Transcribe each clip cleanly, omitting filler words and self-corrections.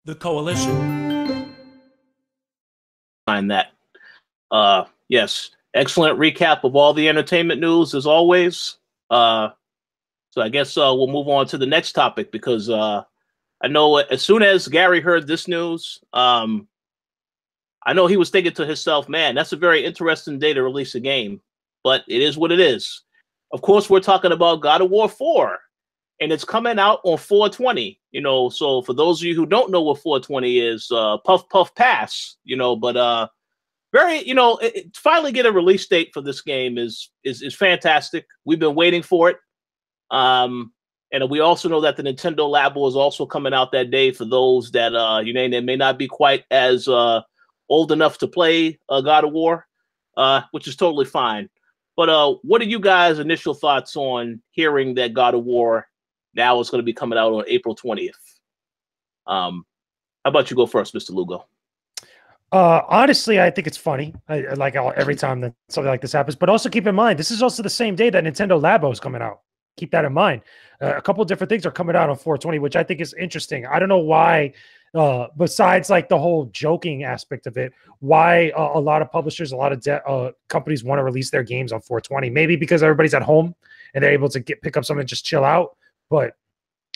The Coalition. Find that. Yes, excellent recap of all the entertainment news as always. So I guess we'll move on to the next topic because I know as soon as Gary heard this news, I know he was thinking to himself, man, that's a very interesting day to release a game, but it is what it is. Of course, we're talking about God of War 4, and it's coming out on 4/20. So for those of you who don't know what 4/20 is, puff, puff, pass, but very, finally get a release date for this game is fantastic. We've been waiting for it. And we also know that the Nintendo Labo is also coming out that day for those that, they may not be quite as old enough to play God of War, which is totally fine. But what are you guys' initial thoughts on hearing that God of War now is going to be coming out on April 20th? How about you go first, Mr. Lugo? Honestly, I think it's funny. I like every time that something like this happens, but also keep in mind, this is also the same day that Nintendo Labo is coming out. Keep that in mind. A couple of different things are coming out on 4/20, which I think is interesting. I don't know why, besides like the whole joking aspect of it, why a lot of publishers, a lot of companies want to release their games on 4/20. Maybe because everybody's at home and they're able to pick up something and just chill out. But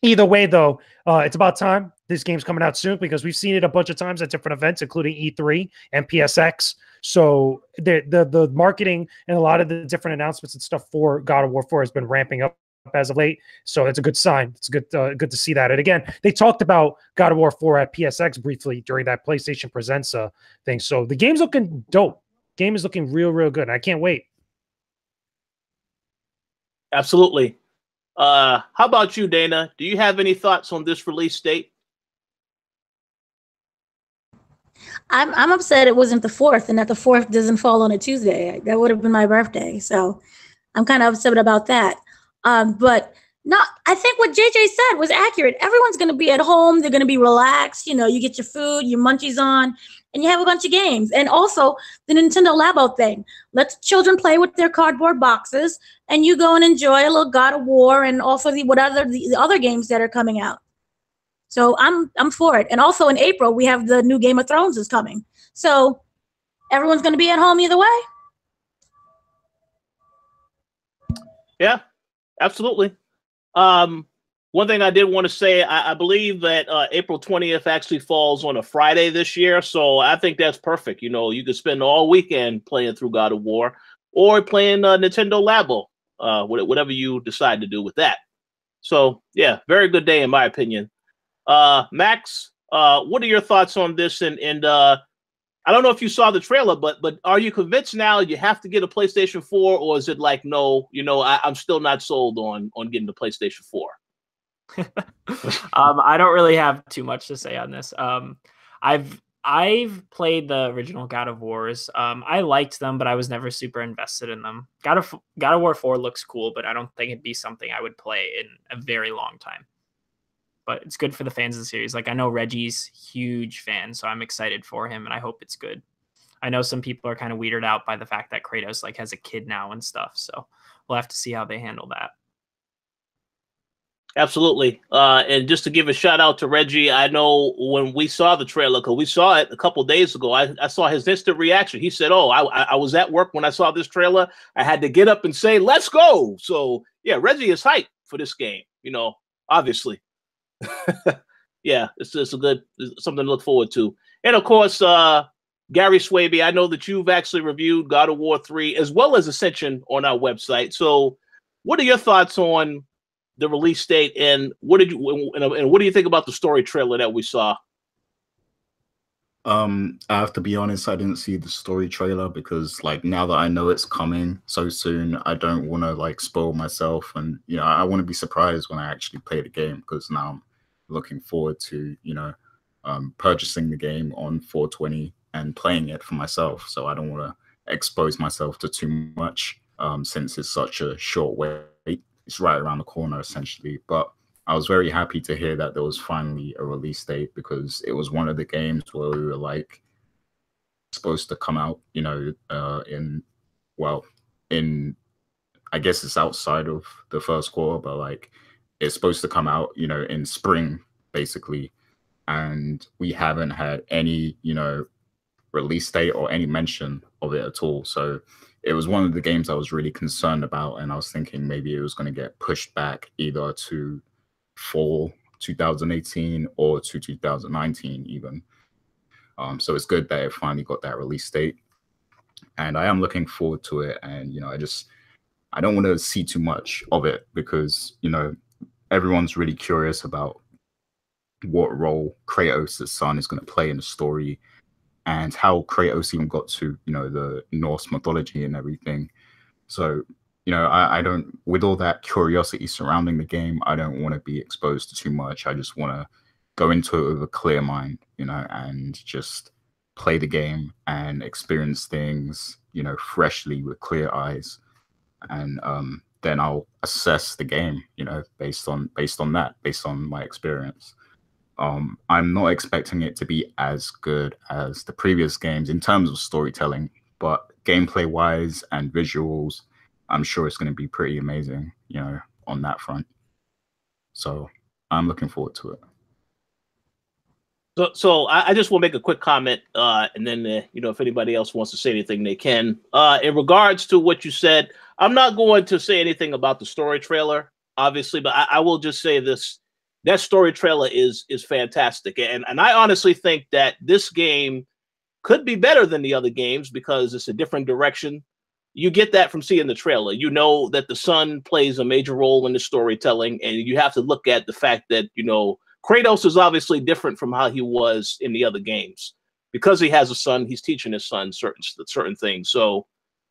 either way, though, it's about time. This game's coming out soon because we've seen it a bunch of times at different events, including E3 and PSX. So the marketing and a lot of the different announcements and stuff for God of War 4 has been ramping up as of late. So it's a good sign. It's good to see that. And again, they talked about God of War 4 at PSX briefly during that PlayStation Presents thing. So the game's looking dope. Game is looking real, real good. I can't wait. Absolutely. How about you, Dana? Do you have any thoughts on this release date? I'm upset it wasn't the 4th and that the 4th doesn't fall on a Tuesday. That would have been my birthday. So I'm kind of upset about that. But I think what JJ said was accurate. Everyone's going to be at home. They're going to be relaxed. You get your food, your munchies on, and you have a bunch of games. And also the Nintendo Labo thing. Let children play with their cardboard boxes, and you go and enjoy a little God of War and also the other games that are coming out. So I'm for it. And also in April, we have the new Game of Thrones is coming. So everyone's going to be at home either way. Yeah, absolutely. One thing I did want to say, I believe that April 20th actually falls on a Friday this year. So I think that's perfect. You could spend all weekend playing through God of War or playing Nintendo Labo, whatever you decide to do with that. So, yeah, very good day in my opinion. Max, what are your thoughts on this? And I don't know if you saw the trailer, but are you convinced now you have to get a PlayStation 4, or is it like, no, I'm still not sold on getting the PlayStation 4? I don't really have too much to say on this. I've played the original God of Wars. I liked them, but I was never super invested in them. God of War 4 looks cool, but I don't think it'd be something I would play in a very long time. But it's good for the fans of the series. Like, I know Reggie's huge fan, so I'm excited for him, and I hope it's good. I know some people are kind of weirded out by the fact that Kratos has a kid now and stuff, so we'll have to see how they handle that. Absolutely. And just to give a shout out to Reggie, I know when we saw the trailer, because we saw it a couple of days ago, I saw his instant reaction. He said, oh, I was at work when I saw this trailer. I had to get up and say, let's go. So, yeah, Reggie is hyped for this game, obviously. Yeah, it's something to look forward to. And of course, Gary Swaby, I know that you've actually reviewed God of War 3 as well as Ascension on our website. So what are your thoughts on the release date, and what do you think about the story trailer that we saw? I have to be honest, I didn't see the story trailer because now that I know it's coming so soon, I don't want to spoil myself, and I want to be surprised when I actually play the game, because now I'm looking forward to purchasing the game on 4/20 and playing it for myself. So I don't want to expose myself to too much since it's such a short wait. It's right around the corner essentially. But I was very happy to hear that there was finally a release date, because it was one of the games where we were supposed to come out, I guess it's outside of the first quarter, but it's supposed to come out, in spring, basically. and we haven't had any, release date or any mention of it at all. So it was one of the games I was really concerned about, and I was thinking maybe it was going to get pushed back either to fall 2018 or to 2019 even. So it's good that it finally got that release date, and I am looking forward to it. And I don't want to see too much of it because everyone's really curious about what role Kratos' son is going to play in the story, and how Kratos even got to the Norse mythology and everything. So I don't, with all that curiosity surrounding the game, I don't want to be exposed to too much. I just want to go into it with a clear mind, and just play the game and experience things, freshly with clear eyes. And then I'll assess the game, based on that, based on my experience. I'm not expecting it to be as good as the previous games in terms of storytelling, but gameplay wise and visuals, I'm sure it's going to be pretty amazing, on that front. So I'm looking forward to it. So I just want to make a quick comment, and then if anybody else wants to say anything, they can. In regards to what you said, I'm not going to say anything about the story trailer, obviously, but I will just say this: that story trailer is fantastic, and I honestly think that this game could be better than the other games because it's a different direction. You get that from seeing the trailer. You know that the son plays a major role in the storytelling, and you have to look at the fact that Kratos is obviously different from how he was in the other games. Because he has a son, he's teaching his son certain things. So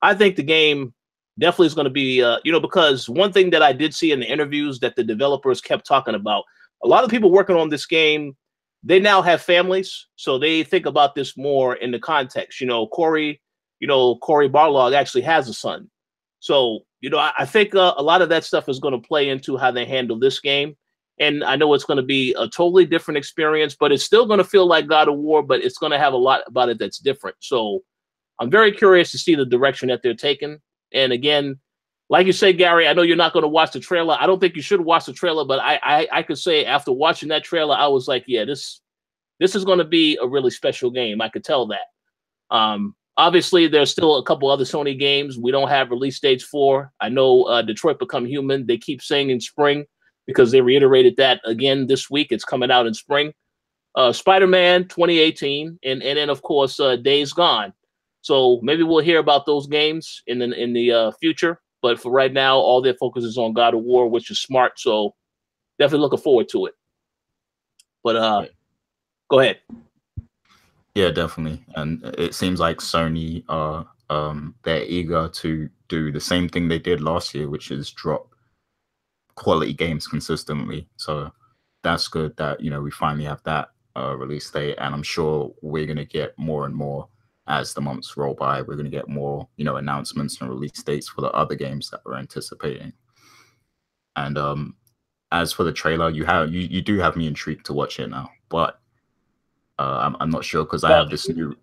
I think the game definitely is going to be, because one thing that I did see in the interviews that the developers kept talking about, a lot of people working on this game, they now have families. So they think about this more in the context. Cory Barlog actually has a son. So, I think a lot of that stuff is going to play into how they handle this game. And I know it's going to be a totally different experience, but it's still going to feel like God of War, but it's going to have a lot about it that's different. So I'm very curious to see the direction that they're taking. And again, like you say, Gary, I know you're not going to watch the trailer. I don't think you should watch the trailer, but I could say after watching that trailer, I was like, yeah, this is going to be a really special game. I could tell that. Obviously, there's still a couple other Sony games we don't have release dates for. I know Detroit Become Human. They keep saying in spring, because they reiterated that again this week. It's coming out in spring. Spider-Man 2018, and then of course Days Gone. So maybe we'll hear about those games in the future. But for right now, all their focus is on God of War, which is smart. So definitely looking forward to it. But go ahead. Yeah, definitely. And it seems like Sony are they're eager to do the same thing they did last year, which is drop quality games consistently. So that's good that we finally have that release date, and I'm sure we're going to get more and more as the months roll by. We're going to get more announcements and release dates for the other games that we're anticipating. And as for the trailer, you do have me intrigued to watch it now, but I'm not sure because I have this new.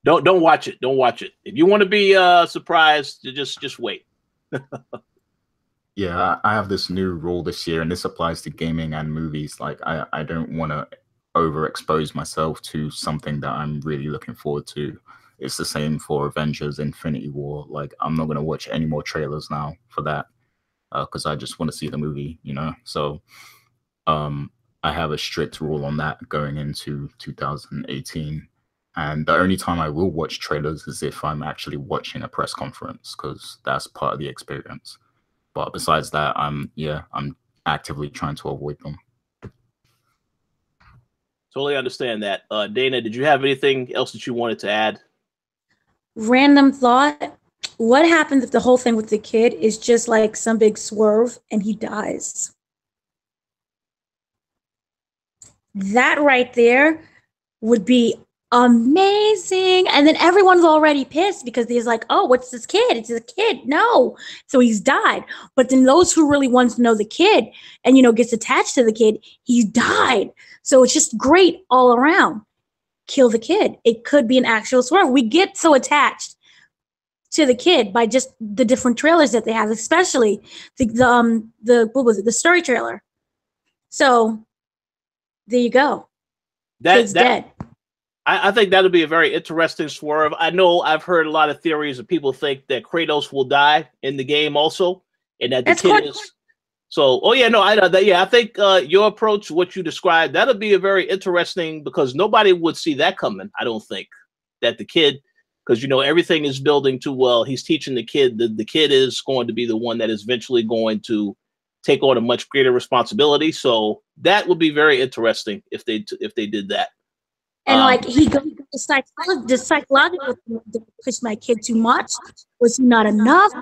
Don't watch it. Don't watch it. If you want to be surprised, just wait. Yeah, I have this new rule this year, and this applies to gaming and movies. Like, I don't want to overexpose myself to something that I'm really looking forward to. It's the same for Avengers Infinity War. Like, I'm not going to watch any more trailers now for that because I just want to see the movie, So I have a strict rule on that going into 2018. And the only time I will watch trailers is if I'm actually watching a press conference, because that's part of the experience. But besides that, I'm actively trying to avoid them. Totally understand that. Dana, did you have anything else that you wanted to add? Random thought. What happens if the whole thing with the kid is just like some big swerve and he dies? That right there would be amazing. And then everyone's already pissed because he's like, oh, what's this kid? It's a kid. No. So he's died. But then those who really want to know the kid and, gets attached to the kid, he's died. So it's just great all around. Kill the kid. It could be an actual swerve. We get so attached to the kid by just the different trailers that they have, especially the what was it? The story trailer. So there you go. kid's dead. I think that'll be a very interesting swerve. I know I've heard a lot of theories of people think that Kratos will die in the game also, and that the kid is. So, oh yeah, no, I think your approach, what you described, that'll be a very interesting, because nobody would see that coming. I don't think that the kid, because you know everything is building to, well, he's teaching the kid. The kid is going to be the one that is eventually going to take on a much greater responsibility. So that would be very interesting if they did that. And like he goes to the psychological, did I push my kid too much? Was he not enough?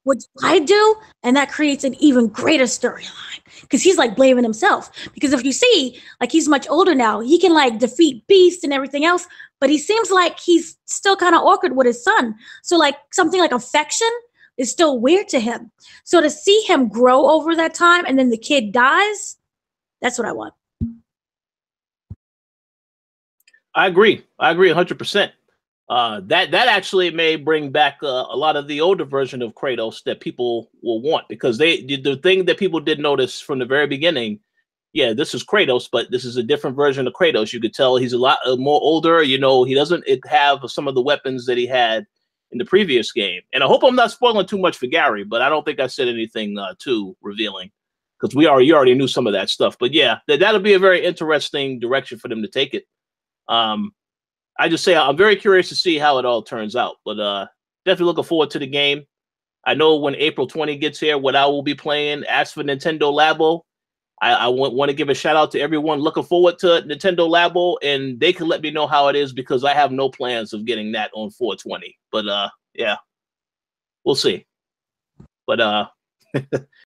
What did I do? And that creates an even greater storyline, because he's like blaming himself. Because if you see, like, he's much older now, he can like defeat beasts and everything else, but he seems like he's still kind of awkward with his son. So like something like affection is still weird to him. So to see him grow over that time and then the kid dies, that's what I want. I agree 100%. That actually may bring back a lot of the older version of Kratos that people will want, because the thing that people did notice from the very beginning, yeah, this is Kratos, but this is a different version of Kratos. You could tell he's a lot more older. You know, he doesn't have some of the weapons that he had in the previous game. And I hope I'm not spoiling too much for Gary, but I don't think I said anything too revealing, because you already knew some of that stuff. But yeah, that'll be a very interesting direction for them to take it. I just say I'm very curious to see how it all turns out, but definitely looking forward to the game. I know when April 20 gets here, what I will be playing. As for Nintendo Labo, I want to give a shout out to everyone looking forward to Nintendo Labo, and they can let me know how it is, because I have no plans of getting that on 420. But yeah, we'll see. But